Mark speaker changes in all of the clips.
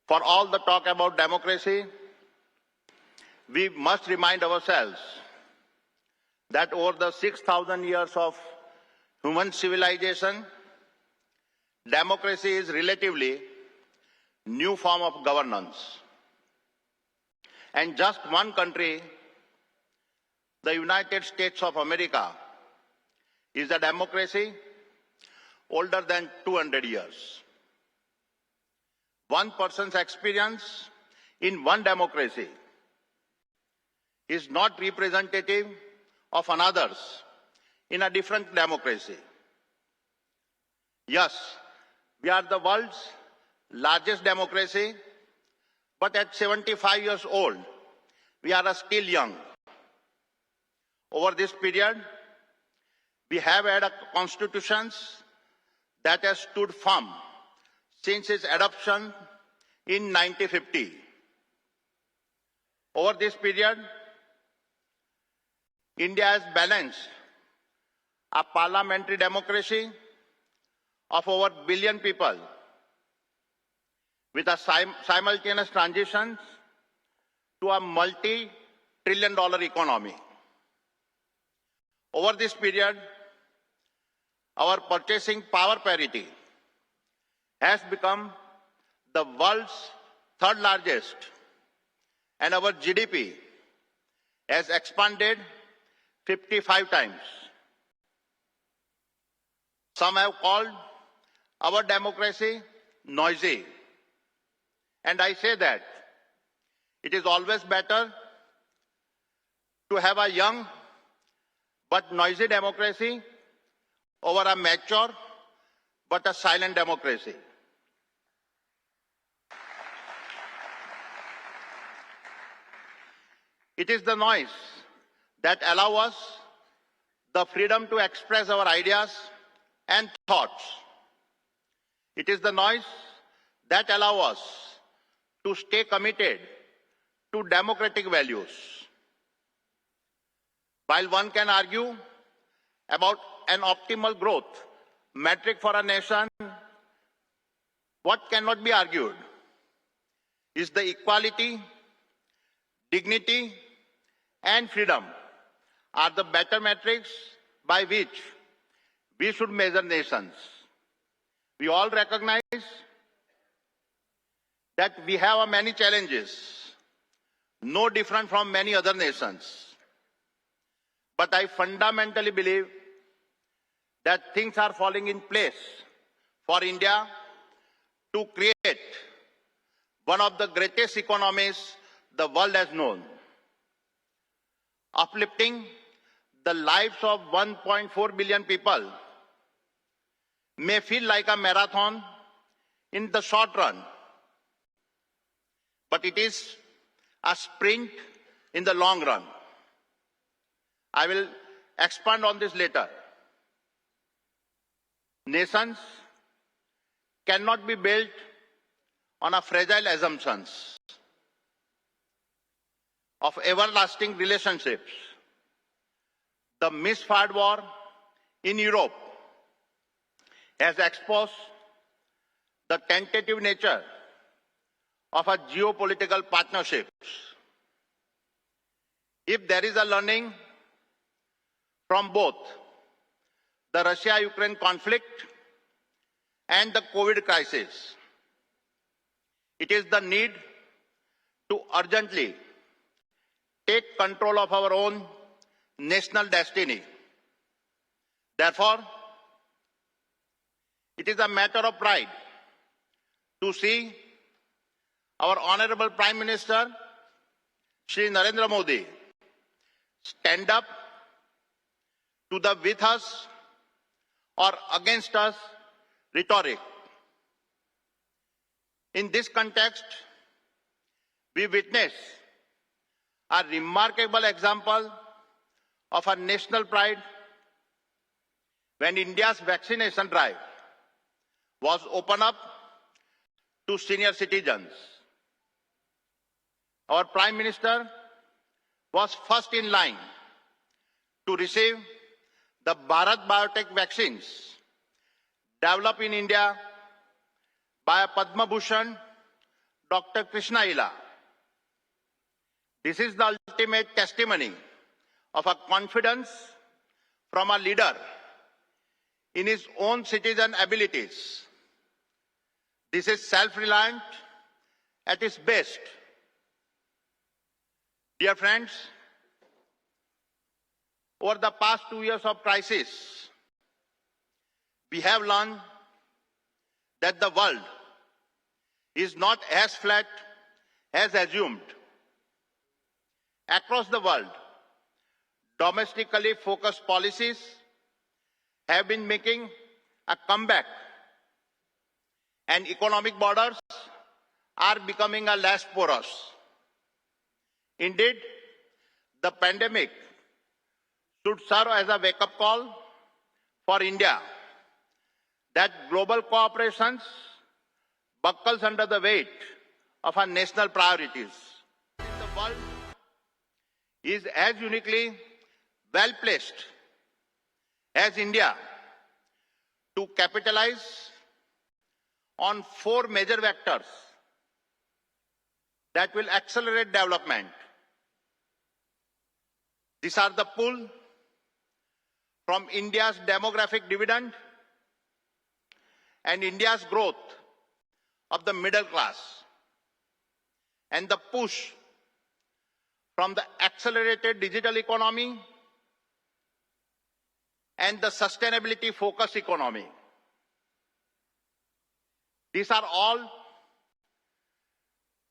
Speaker 1: For all the talk about democracy, we must remind ourselves that over the 6,000 years of human civilization, democracy is relatively new form of governance. And just one country, the United States of America, is a democracy older than 200 years. One person's experience in one democracy is not representative of another's in a different democracy. Yes, we are the world's largest democracy, but at 75 years old, we are still young. Over this period, we have had a constitution that has stood firm since its adoption in 1950. Over this period, India has balanced a parliamentary democracy of over a billion people with a simultaneous transition to a multi-trillion-dollar economy. Over this period, our purchasing power parity has become the world's third largest, and our GDP has expanded 55 times. Some have called our democracy noisy, and I say that it is always better to have a young but noisy democracy over a mature but a silent democracy. It is the noise that allows us the freedom to express our ideas and thoughts. It is the noise that allows us to stay committed to democratic values. While one can argue about an optimal growth metric for a nation, what cannot be argued is the equality, dignity, and freedom are the better metrics by which we should measure nations. We all recognize that we have many challenges, no different from many other nations. But I fundamentally believe that things are falling in place for India to create one of the greatest economies the world has known. Uplifting the lives of 1.4 billion people may feel like a marathon in the short run, but it is a sprint in the long run. I will expand on this later. Nations cannot be built on a fragile assumptions of everlasting relationships. The misfired war in Europe has exposed the tentative nature of a geopolitical partnerships. If there is a learning from both the Russia-Ukraine conflict and the COVID crisis, it is the need to urgently take control of our own national destiny. Therefore, it is a matter of pride to see our Honorable Prime Minister, Shri Narendra Modi, stand up to the with us or against us rhetoric. In this context, we witness a remarkable example of a national pride when India's vaccination drive was opened up to senior citizens. Our Prime Minister was first in line to receive the Bharat Biotech vaccines developed in India by a Padma Bhushan Dr. Krishna Ila. This is the ultimate testimony of a confidence from a leader in his own citizen abilities. This is self-reliant at its best. Dear friends, over the past 2 years of crisis, we have learned that the world is not as flat as assumed. Across the world, domestically focused policies have been making a comeback, and economic borders are becoming a less porous. Indeed, the pandemic should serve as a wake-up call for India that global cooperation buckles under the weight of our national priorities. The world is as uniquely well placed as India to capitalize on 4 major vectors that will accelerate development. These are the pull from India's demographic dividend and India's growth of the middle class, and the push from the accelerated digital economy and the sustainability-focused economy. These are all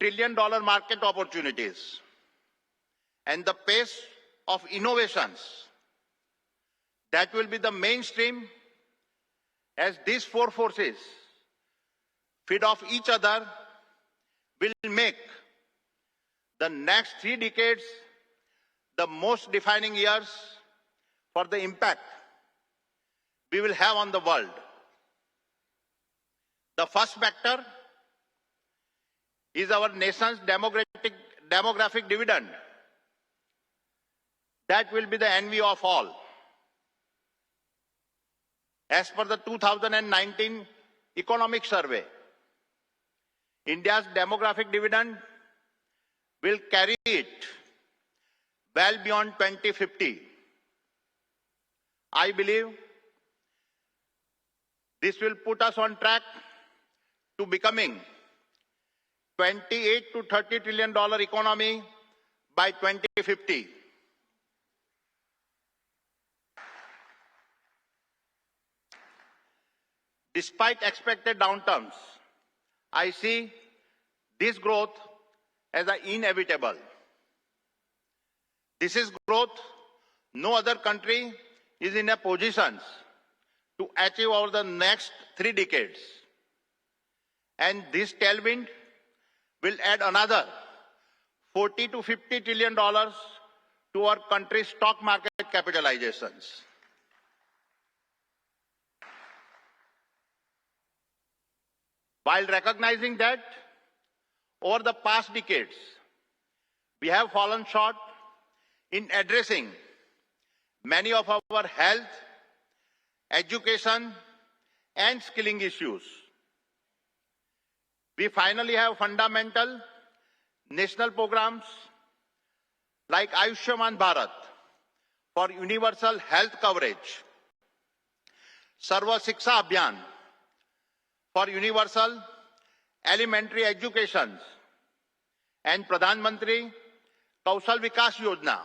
Speaker 1: trillion-dollar market opportunities, and the pace of innovations that will be the mainstream as these 4 forces feed off each other will make the next 3 decades the most defining years for the impact we will have on the world. The first vector is our nation's demographic dividend. That will be the envy of all. As per the 2019 economic survey, India's demographic dividend will carry it well beyond 2050. I believe this will put us on track to becoming $28 to $30 trillion economy by 2050. Despite expected downturns, I see this growth as inevitable. This is growth no other country is in a position to achieve over the next 3 decades. And this tailwind will add another $40 to $50 trillion to our country's stock market capitalizations. While recognizing that over the past decades, we have fallen short in addressing many of our health, education, and skilling issues. We finally have fundamental national programs like Ayushman Bharat for universal health coverage, Sarva Shiksha Abhiyan for universal elementary education, and Pradhan Mantri Kaushal Vikas Yojana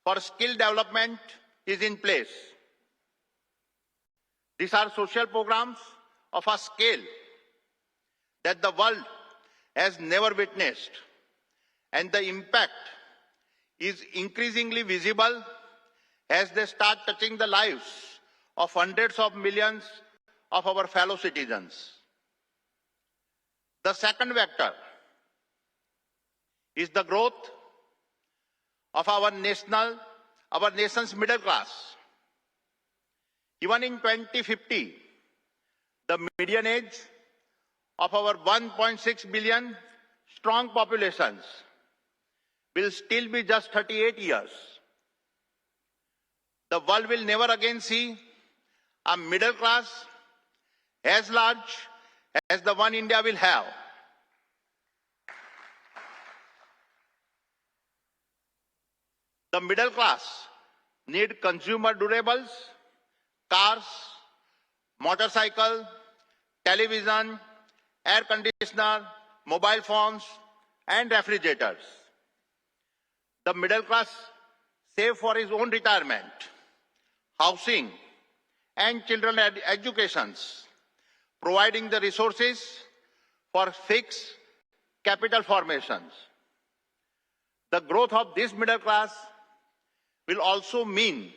Speaker 1: for skill development is in place. These are social programs of a scale that the world has never witnessed, and the impact is increasingly visible as they start touching the lives of hundreds of millions of our fellow citizens. The second vector is the growth of our nation's middle class. Even in 2050, the median age of our 1.6 billion strong populations will still be just 38 years. The world will never again see a middle class as large as the one India will have. The middle class need consumer durables, cars, motorcycle, television, air conditioner, mobile phones, and refrigerators. The middle class save for his own retirement, housing, and children educations, providing the resources for fixed capital formations. The growth of this middle class will also mean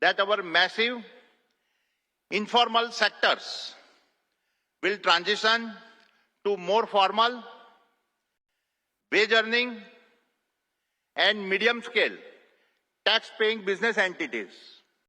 Speaker 1: that our massive informal sectors will transition to more formal, wage earning, and medium scale tax paying business entities.